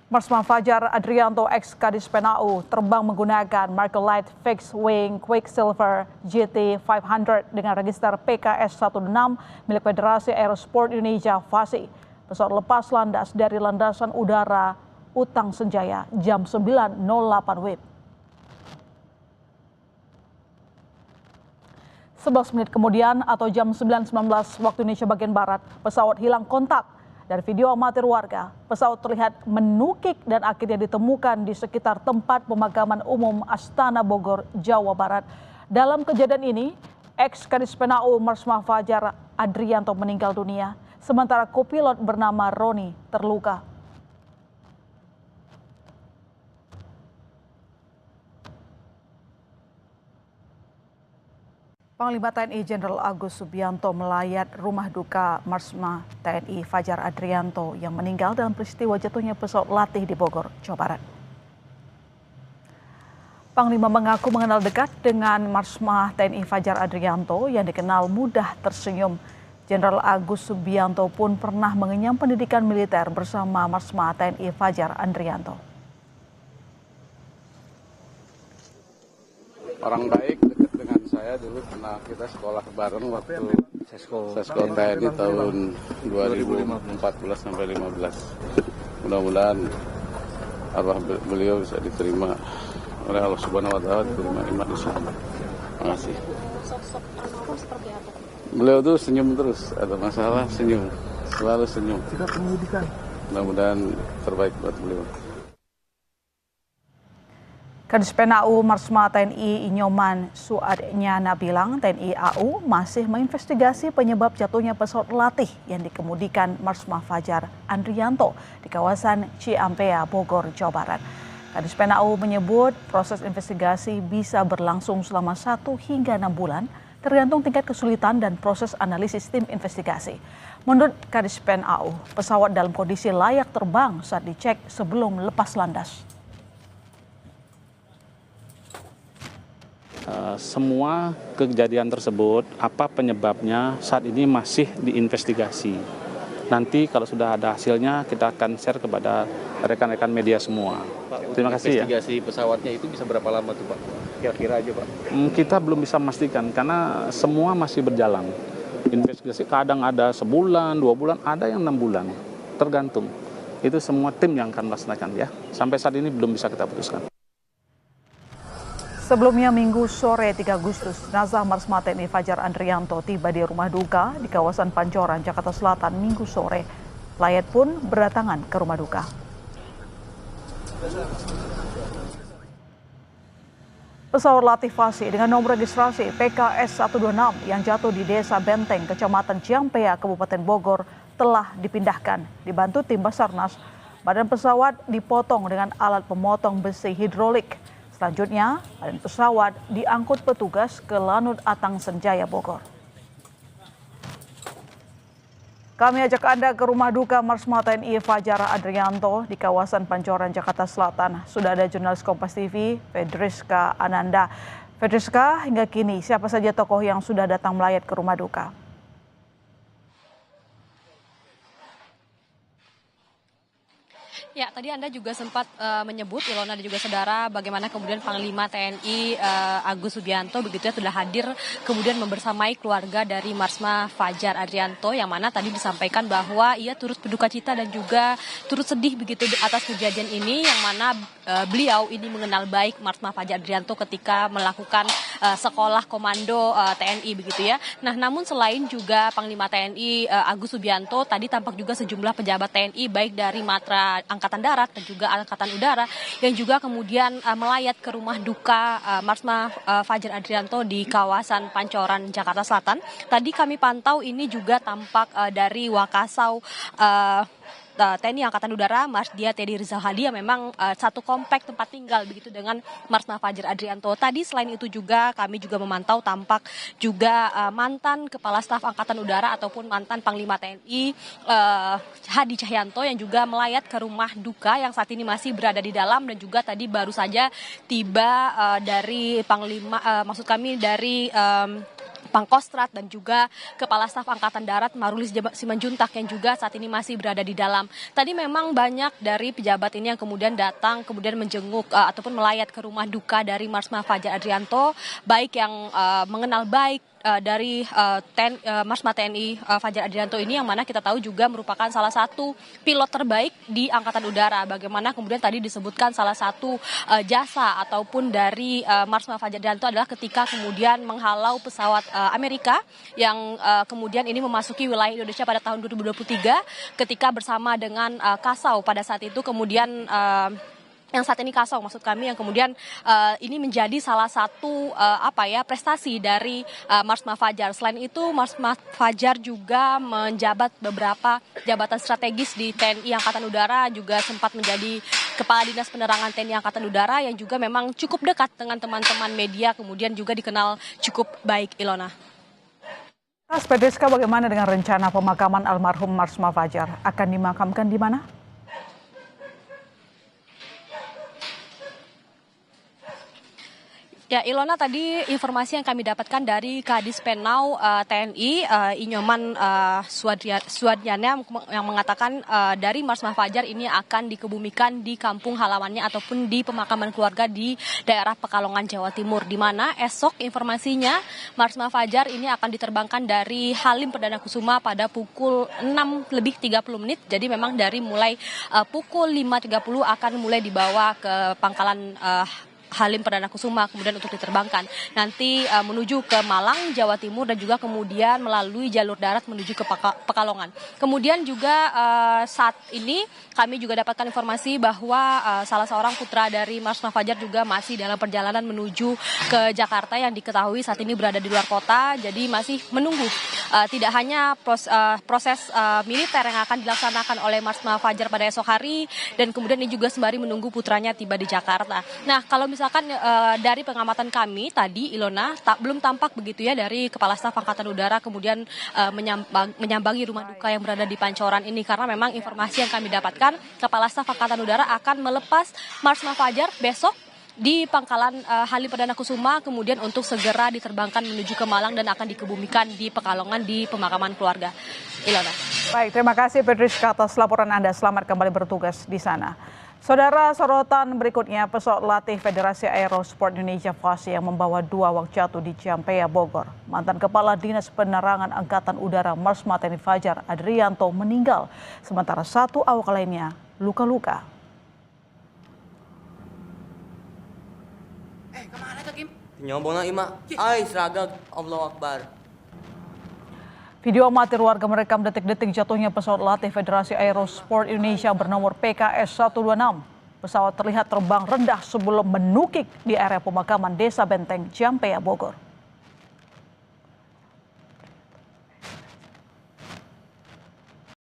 Marsma Fajar Adrianto ex Kadis PNAU terbang menggunakan Marker Light Fixed Wing Quicksilver GT 500 dengan register PKS 16 milik Federasi Aerosport Indonesia (FASI. Pesawat lepas landas dari landasan udara Utang Senjaya jam 9.08 WIB. 11 menit kemudian atau jam 9.19 waktu Indonesia bagian Barat, pesawat hilang kontak. Dari video amatir warga, pesawat terlihat menukik dan akhirnya ditemukan di sekitar tempat pemakaman umum Astana Bogor, Jawa Barat. Dalam kejadian ini, ex Kadis PNAU Marsma Fajar Adrianto meninggal dunia, sementara kopilot bernama Roni terluka. Panglima TNI Jenderal Agus Subianto melayat rumah duka Marsma TNI Fajar Adrianto yang meninggal dalam peristiwa jatuhnya pesawat latih di Bogor, Jawa Barat. Panglima mengaku mengenal dekat dengan Marsma TNI Fajar Adrianto yang dikenal mudah tersenyum. Jenderal Agus Subianto pun pernah mengenyam pendidikan militer bersama Marsma TNI Fajar Adrianto. Orang baik, dekat dengan saya dulu pernah kita sekolah bareng waktu Sesko TNI tahun 2014 sampai 15. Mudah-mudahan arwah beliau bisa diterima oleh Allah Subhanahu wa taala, diterima iman Islam. Terima kasih. Sosok almarhum seperti apa? Beliau tuh senyum terus, ada masalah senyum, selalu senyum. Sikap pendidikan. Mudah-mudahan terbaik buat beliau. Kadis PNAU Marsma TNI Inyoman Suadnyana bilang TNI AU masih menginvestigasi penyebab jatuhnya pesawat latih yang dikemudikan Marsma Fajar Adrianto di kawasan Ciampea, Bogor, Jawa Barat. Kadis PNAU menyebut proses investigasi bisa berlangsung selama 1 hingga 6 bulan, tergantung tingkat kesulitan dan proses analisis tim investigasi. Menurut Kadis PNAU, pesawat dalam kondisi layak terbang saat dicek sebelum lepas landas. Semua kejadian tersebut, apa penyebabnya saat ini masih diinvestigasi. Nanti kalau sudah ada hasilnya kita akan share kepada rekan-rekan media semua. Pak, terima kasih ya. Investigasi pesawatnya itu bisa berapa lama tuh Pak? Kira-kira aja Pak. Kita belum bisa memastikan karena semua masih berjalan. Investigasi kadang ada sebulan, 2 bulan, ada yang 6 bulan. Tergantung. Itu semua tim yang akan melaksanakan ya. Sampai saat ini belum bisa kita putuskan. Sebelumnya Minggu sore 3 Agustus, jenazah Marsma TNI Fajar Adrianto tiba di rumah duka di kawasan Pancoran, Jakarta Selatan Minggu sore. Layat pun berdatangan ke rumah duka. Pesawat latih FASI dengan nomor registrasi PKS 126 yang jatuh di Desa Benteng, Kecamatan Ciampea, Kabupaten Bogor telah dipindahkan. Dibantu tim Basarnas, badan pesawat dipotong dengan alat pemotong besi hidrolik. Selanjutnya, badan pesawat diangkut petugas ke Lanut Atang Senjaya, Bogor. Kami ajak Anda ke rumah duka Marsma TNI Fajar Adrianto di kawasan Pancoran, Jakarta Selatan. Sudah ada jurnalis Kompas TV, Fedriska Ananda. Fedriska, hingga kini siapa saja tokoh yang sudah datang melayat ke rumah duka? Ya, tadi Anda juga sempat menyebut, Ilona dan juga saudara, bagaimana kemudian Panglima TNI Agus Subianto begitu ya sudah hadir kemudian membersamai keluarga dari Marsma Fajar Adrianto, yang mana tadi disampaikan bahwa ia turut berduka cita dan juga turut sedih begitu atas kejadian ini, yang mana beliau ini mengenal baik Marsma Fajar Adrianto ketika melakukan sekolah komando TNI begitu ya. Nah, namun selain juga Panglima TNI Agus Subianto, tadi tampak juga sejumlah pejabat TNI baik dari Matra Angkatan Darat dan juga Angkatan Udara yang juga kemudian melayat ke rumah duka Marsma Fajar Adrianto di kawasan Pancoran, Jakarta Selatan. Tadi kami pantau ini juga tampak dari Wakasau TNI Angkatan Udara, Marsdia Teddy Rizal Hadi, yang memang satu komplek tempat tinggal begitu dengan Marsma Fajar Adrianto. Tadi selain itu juga kami juga memantau tampak juga mantan Kepala Staf Angkatan Udara ataupun mantan Panglima TNI Hadi Cahyanto yang juga melayat ke rumah duka yang saat ini masih berada di dalam, dan juga tadi baru saja tiba dari Panglima, maksud kami dari Pangkostrat dan juga Kepala Staf Angkatan Darat Marulis Simanjuntak yang juga saat ini masih berada di dalam. Tadi memang banyak dari pejabat ini yang kemudian datang, kemudian menjenguk ataupun melayat ke rumah duka dari Marsma Fajar Adrianto, baik yang mengenal baik dari Marsma TNI Fajar Adrianto ini, yang mana kita tahu juga merupakan salah satu pilot terbaik di Angkatan Udara. Bagaimana kemudian tadi disebutkan salah satu jasa ataupun dari Marsma Fajar Adrianto adalah ketika kemudian menghalau pesawat Amerika yang kemudian ini memasuki wilayah Indonesia pada tahun 2023 ketika bersama dengan Kasau pada saat itu, kemudian yang saat ini Kasau maksud kami, yang kemudian ini menjadi salah satu prestasi dari Marsma Fajar. Selain itu Marsma Fajar juga menjabat beberapa jabatan strategis di TNI Angkatan Udara, juga sempat menjadi Kepala Dinas Penerangan TNI Angkatan Udara yang juga memang cukup dekat dengan teman-teman media, kemudian juga dikenal cukup baik, Ilona. Pedriska, bagaimana dengan rencana pemakaman almarhum Marsma Fajar? Akan dimakamkan di mana? Ya, Ilona, tadi informasi yang kami dapatkan dari Kadis Penau TNI Inyoman Suadyana yang mengatakan dari Marsma Fajar ini akan dikebumikan di kampung halamannya ataupun di pemakaman keluarga di daerah Pekalongan, Jawa Timur, di mana esok informasinya Marsma Fajar ini akan diterbangkan dari Halim Perdana Kusuma pada pukul 6:30. Jadi memang dari mulai pukul 5.30 akan mulai dibawa ke pangkalan Halim Perdana Kusuma kemudian untuk diterbangkan nanti menuju ke Malang, Jawa Timur, dan juga kemudian melalui jalur darat menuju ke Pekalongan. Kemudian juga saat ini kami juga dapatkan informasi bahwa salah seorang putra dari Marsma Fajar juga masih dalam perjalanan menuju ke Jakarta, yang diketahui saat ini berada di luar kota. Jadi masih menunggu tidak hanya proses militer yang akan dilaksanakan oleh Marsma Fajar pada esok hari, dan kemudian ini juga sembari menunggu putranya tiba di Jakarta. Nah, kalau misalkan dari pengamatan kami tadi, Ilona, belum tampak begitu ya dari Kepala Staf Angkatan Udara kemudian menyambangi rumah duka yang berada di Pancoran ini, karena memang informasi yang kami dapatkan Kepala Staf Angkatan Udara akan melepas Marsma Fajar besok di pangkalan Halim Perdana Kusuma, kemudian untuk segera diterbangkan menuju ke Malang dan akan dikebumikan di Pekalongan di pemakaman keluarga. Ilona. Baik, terima kasih Pedriska atas laporan Anda. Selamat kembali bertugas di sana. Saudara, sorotan berikutnya, pesawat latih Federasi Aerosport Indonesia FASI yang membawa 2 awak jatuh di Ciampea, Bogor. Mantan Kepala Dinas Penerangan Angkatan Udara Marsma TNI Fajar Adrianto meninggal, sementara 1 awak lainnya luka-luka. Kemana tuh, Kim? Nyombong na ima. Ay, seragam. Allahu Akbar. Video amatir warga merekam detik-detik jatuhnya pesawat latih Federasi Aerosport Indonesia bernomor PKS 126. Pesawat terlihat terbang rendah sebelum menukik di area pemakaman Desa Benteng, Ciampea, Bogor.